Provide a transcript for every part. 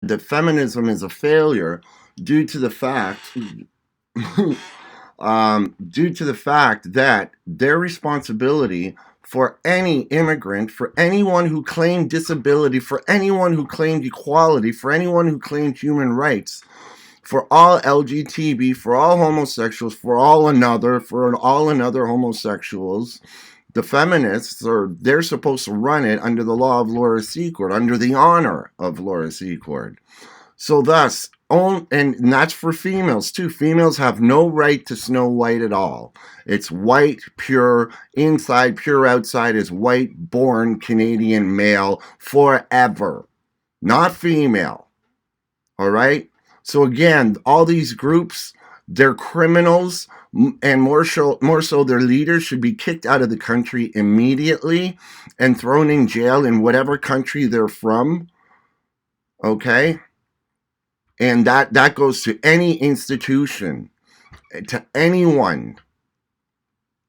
that feminism is a failure due to the fact that their responsibility for any immigrant, for anyone who claimed disability, for anyone who claimed equality, for anyone who claimed human rights, for all LGBT, for all homosexuals, for all another homosexuals, the feminists they're supposed to run it under the law of Laura Secord, under the honor of Laura Secord. So thus, and that's for females too. Females have no right to Snow White at all. It's white, pure, inside, pure outside is white, born Canadian male forever. Not female. All right? So again, all these groups, they're criminals, and more so their leaders should be kicked out of the country immediately and thrown in jail in whatever country they're from. Okay? And that goes to any institution, to anyone.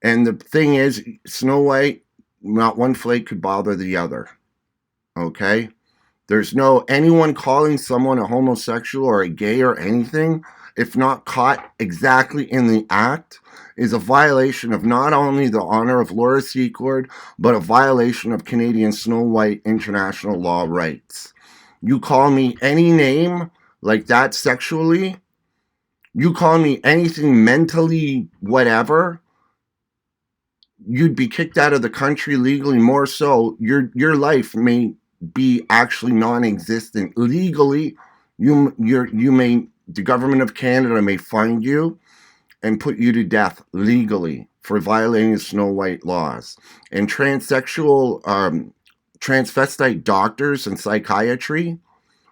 And the thing is, Snow White, not one flake could bother the other. Okay? There's no anyone calling someone a homosexual or a gay or anything, if not caught exactly in the act, is a violation of not only the honor of Laura Secord, but a violation of Canadian Snow White international law rights. You call me any name like that sexually, you call me anything mentally whatever, you'd be kicked out of the country legally. More so, your life may be actually non-existent legally. The government of Canada may find you and put you to death legally for violating Snow White laws. And transsexual, transvestite doctors and psychiatry,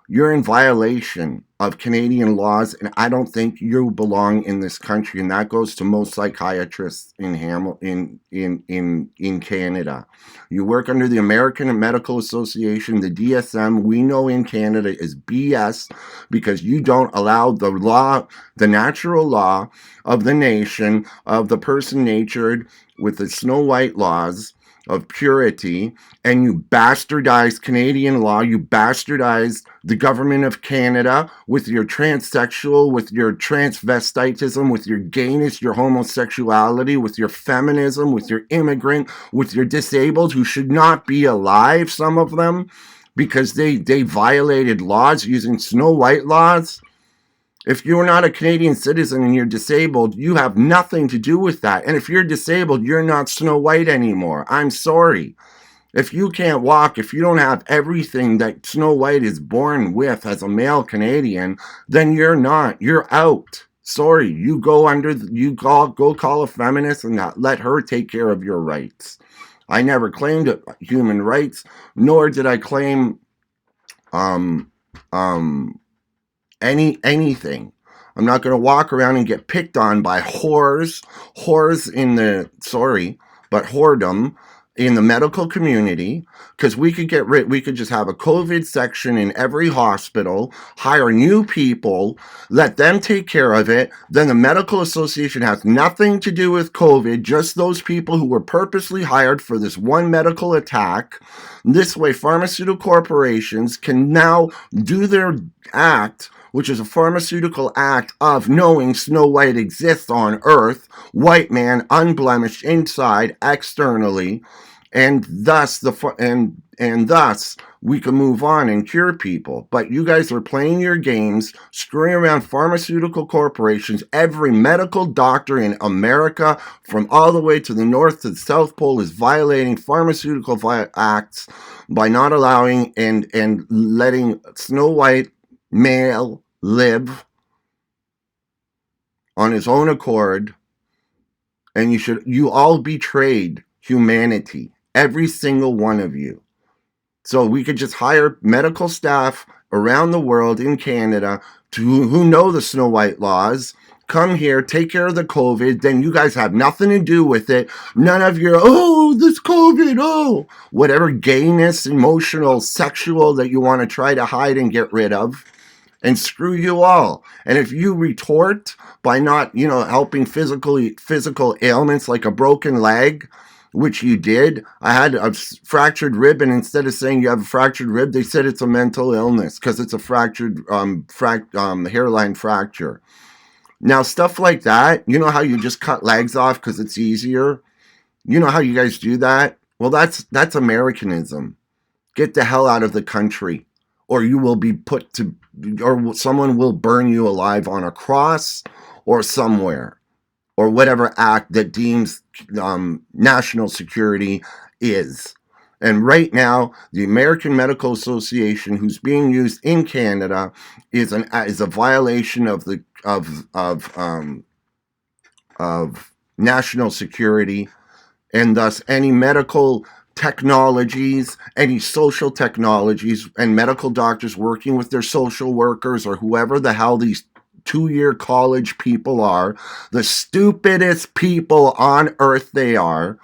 you're in violation of Canadian laws, and I don't think you belong in this country. And that goes to most psychiatrists in Canada. You work under the American Medical Association, the DSM. We know in Canada is BS because you don't allow the law, the natural law of the nation, of the person natured with the Snow White laws of purity, and you bastardized Canadian law, you bastardized the government of Canada with your transsexual, with your transvestitism, with your gayness, your homosexuality, with your feminism, with your immigrant, with your disabled who should not be alive, some of them, because they violated laws using Snow White laws. If you're not a Canadian citizen and you're disabled, you have nothing to do with that. And if you're disabled, you're not Snow White anymore. I'm sorry. If you can't walk, if you don't have everything that Snow White is born with as a male Canadian, then you're not. You're out. Sorry. You go call a feminist and let her take care of your rights. I never claimed human rights, nor did I claim anything. I'm not going to walk around and get picked on by whores whoredom in the medical community, because we could just have a COVID section in every hospital, hire new people, let them take care of it. Then the medical association has nothing to do with COVID, just those people who were purposely hired for this one medical attack. This way, pharmaceutical corporations can now do their act, which is a pharmaceutical act of knowing Snow White exists on Earth, white man, unblemished inside, externally, and thus thus we can move on and cure people. But you guys are playing your games, screwing around pharmaceutical corporations. Every medical doctor in America, from all the way to the North to the South Pole, is violating pharmaceutical acts by not allowing and letting Snow White male live on his own accord. And you all betrayed humanity, every single one of you. So we could just hire medical staff around the world in Canada who know the Snow White laws, come here, take care of the COVID, then you guys have nothing to do with it. None of your, this COVID, whatever gayness, emotional, sexual that you want to try to hide and get rid of. And screw you all. And if you retort by not, helping physical ailments like a broken leg which you did. I had a fractured rib, and instead of saying you have a fractured rib, they said it's a mental illness because it's a fractured hairline fracture. Now, stuff like that, you know how you just cut legs off because it's easier? You know how you guys do that? Well, that's Americanism. Get the hell out of the country, or you will be put to, or someone will burn you alive on a cross or somewhere, or whatever act that deems national security is. And right now, the American Medical Association, who's being used in Canada, is a violation of the of national security, and thus any medical technologies, any social technologies, and medical doctors working with their social workers or whoever the hell these 2-year college people are, the stupidest people on earth they are.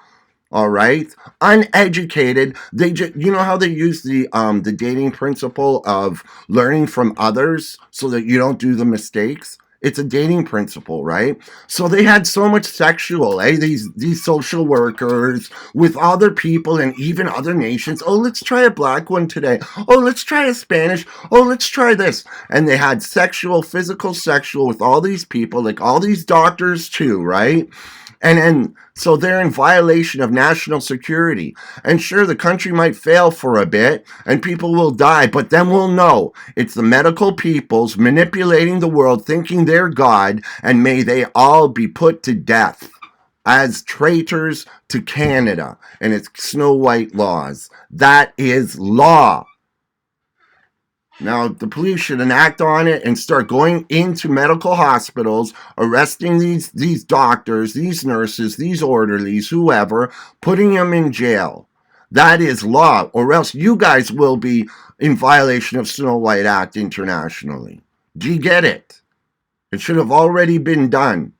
All right, uneducated. They just, you know how they use the dating principle of learning from others so that you don't do the mistakes. It's a dating principle, right? So they had so much sexual, these social workers with other people and even other nations. Oh, let's try a black one today. Oh, let's try a Spanish. Oh, let's try this. And they had physical sexual with all these people, like all these doctors too, right? And so they're in violation of national security. And sure, the country might fail for a bit and people will die, but then we'll know it's the medical peoples manipulating the world, thinking they're God, and may they all be put to death as traitors to Canada and its Snow White laws. That is law. Now, the police should enact on it and start going into medical hospitals, arresting these doctors, these nurses, these orderlies, whoever, putting them in jail. That is law, or else you guys will be in violation of Snow White Act internationally. Do you get it? It should have already been done.